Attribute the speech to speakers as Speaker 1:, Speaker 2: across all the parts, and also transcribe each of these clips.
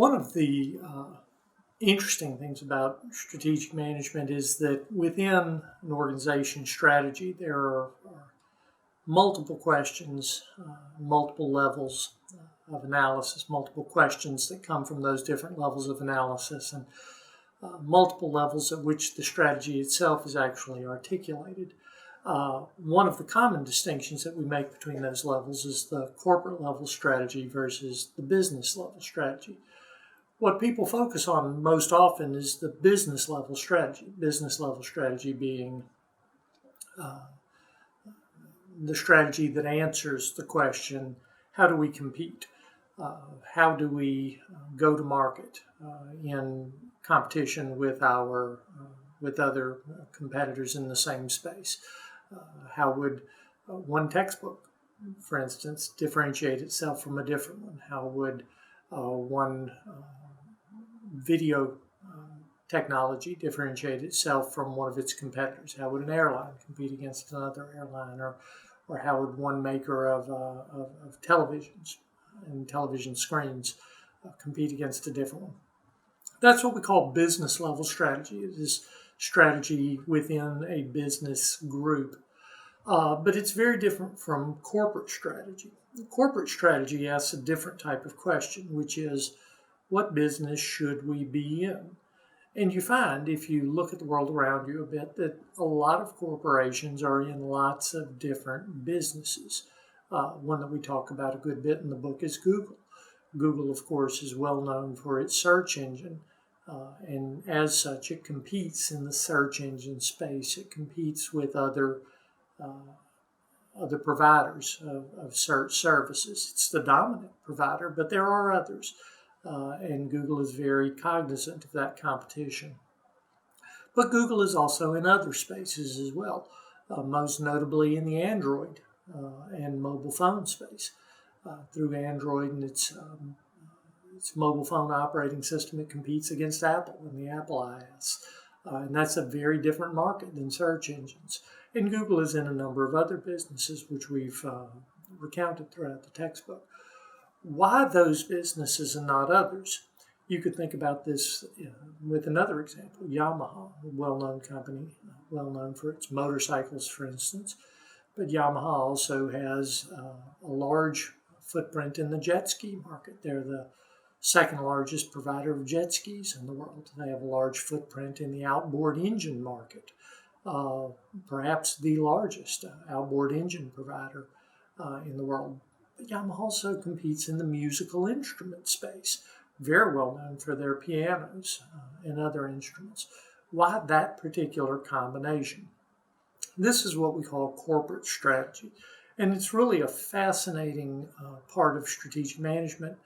Speaker 1: One of the interesting things about strategic management is that within an organization strategy, there are multiple questions, multiple levels of analysis, multiple questions that come from those different levels of analysis, and multiple levels at which the strategy itself is actually articulated. One of the common distinctions that we make between those levels is the corporate level strategy versus the business level strategy. What people focus on most often is the business level strategy being the strategy that answers the question, how do we compete? How do we go to market in competition with other competitors in the same space? How would one textbook, for instance, differentiate itself from a different one? How would one video technology differentiate itself from one of its competitors? How would an airline compete against another airline? Or how would one maker of televisions and television screens compete against a different one? That's what we call business level strategy. It is strategy within a business group. But it's very different from corporate strategy. Corporate strategy asks a different type of question, which is, what business should we be in? And you find, if you look at the world around you a bit, that a lot of corporations are in lots of different businesses. One that we talk about a good bit in the book is Google. Google, of course, is well known for its search engine. And as such, it competes in the search engine space. It competes with other providers of search services. It's the dominant provider, but there are others. And Google is very cognizant of that competition. But Google is also in other spaces as well, most notably in the Android and mobile phone space. Through Android and its mobile phone operating system, it competes against Apple and the Apple iOS. And that's a very different market than search engines. And Google is in a number of other businesses, which we've recounted throughout the textbook. Why those businesses and not others? You could think about this with another example. Yamaha, a well-known company, well known for its motorcycles, for instance. But Yamaha also has a large footprint in the jet ski market. They're the second largest provider of jet skis in the world. They have a large footprint in the outboard engine market, perhaps the largest outboard engine provider in the world. But Yamaha also competes in the musical instrument space, very well known for their pianos and other instruments. Why that particular combination? This is what we call corporate strategy. And it's really a fascinating part of strategic management.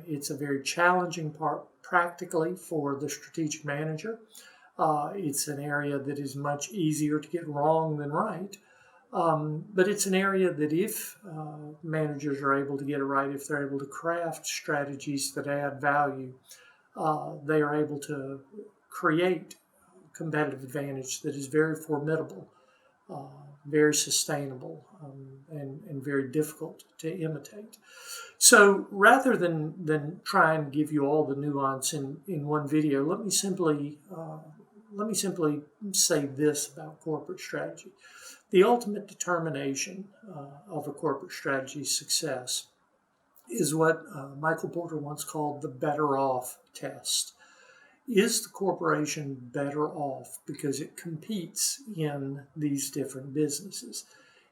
Speaker 1: It's a very challenging part practically for the strategic manager. It's an area that is much easier to get wrong than right. But it's an area that if managers are able to get it right, if they're able to craft strategies that add value, they are able to create competitive advantage that is very formidable, very sustainable, and very difficult to imitate. So rather than try and give you all the nuance in one video, let me simply say this about corporate strategy. The ultimate determination of a corporate strategy's success is what Michael Porter once called the better off test. Is the corporation better off because it competes in these different businesses?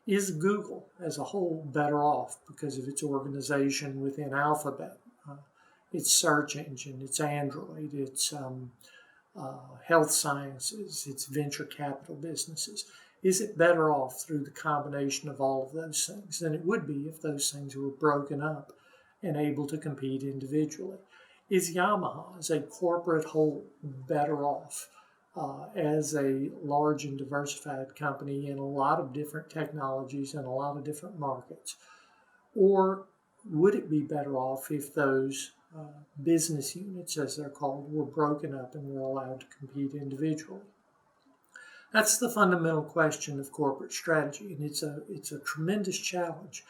Speaker 1: Is Google as a whole better off because of its organization within Alphabet, its search engine, its Android, its health sciences, its venture capital businesses? Is it better off through the combination of all of those things than it would be if those things were broken up and able to compete individually? Is Yamaha as a corporate whole better off as a large and diversified company in a lot of different technologies and a lot of different markets? Or would it be better off if those business units, as they're called, were broken up and were allowed to compete individually? That's the fundamental question of corporate strategy, and it's a tremendous challenge.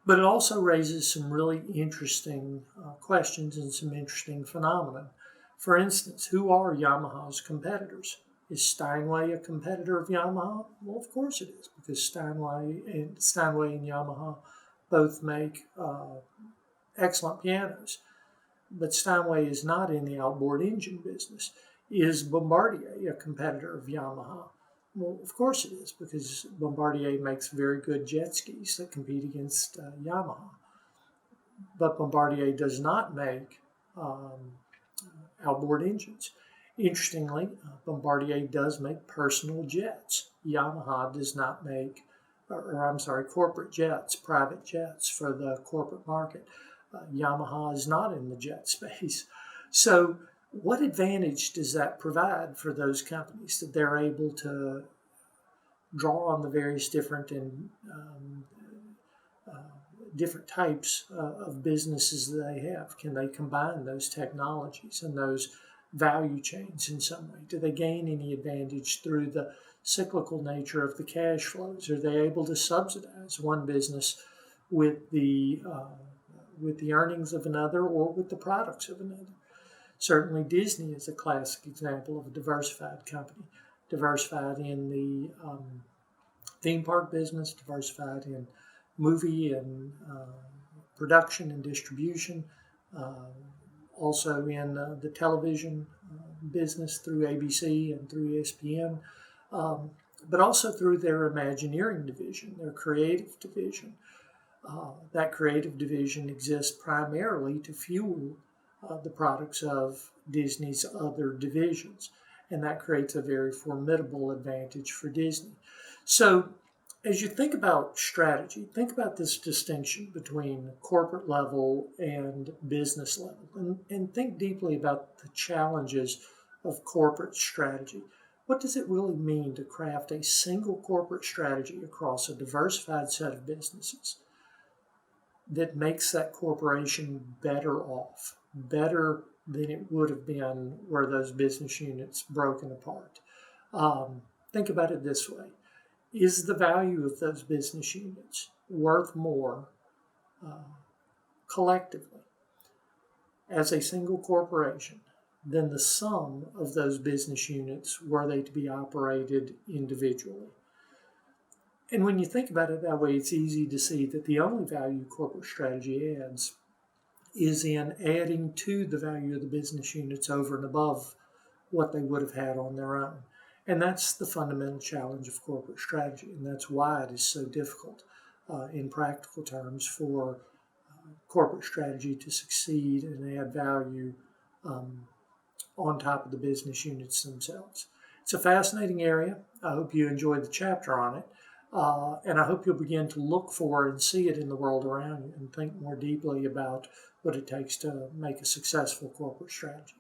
Speaker 1: But it also raises some really interesting questions and some interesting phenomena. For instance, who are Yamaha's competitors? Is Steinway a competitor of Yamaha? Well, of course it is, because Steinway and Yamaha both make excellent pianos. But Steinway is not in the outboard engine business. Is Bombardier a competitor of Yamaha? Well, of course it is, because Bombardier makes very good jet skis that compete against Yamaha. But Bombardier does not make outboard engines. Interestingly, Bombardier does make personal jets. Yamaha does not make, corporate jets, private jets for the corporate market. Yamaha is not in the jet space. So what advantage does that provide for those companies, that they're able to draw on the various different different types of businesses that they have? Can they combine those technologies and those value chains in some way? Do they gain any advantage through the cyclical nature of the cash flows? Are they able to subsidize one business with the earnings of another, or with the products of another? Certainly Disney is a classic example of a diversified company, diversified in the theme park business, diversified in movie and production and distribution, also in the television business through ABC and through ESPN, but also through their Imagineering division, their creative division. That creative division exists primarily to fuel the products of Disney's other divisions, and that creates a very formidable advantage for Disney. So as you think about strategy, think about this distinction between corporate level and business level, and think deeply about the challenges of corporate strategy. What does it really mean to craft a single corporate strategy across a diversified set of businesses that makes that corporation better off, better than it would have been were those business units broken apart? Think about it this way. Is the value of those business units worth more collectively as a single corporation than the sum of those business units were they to be operated individually? And when you think about it that way, it's easy to see that the only value corporate strategy adds is in adding to the value of the business units over and above what they would have had on their own. And that's the fundamental challenge of corporate strategy, and that's why it is so difficult in practical terms for corporate strategy to succeed and add value on top of the business units themselves. It's a fascinating area. I hope you enjoyed the chapter on it, and I hope you'll begin to look for and see it in the world around you and think more deeply about what it takes to make a successful corporate strategy.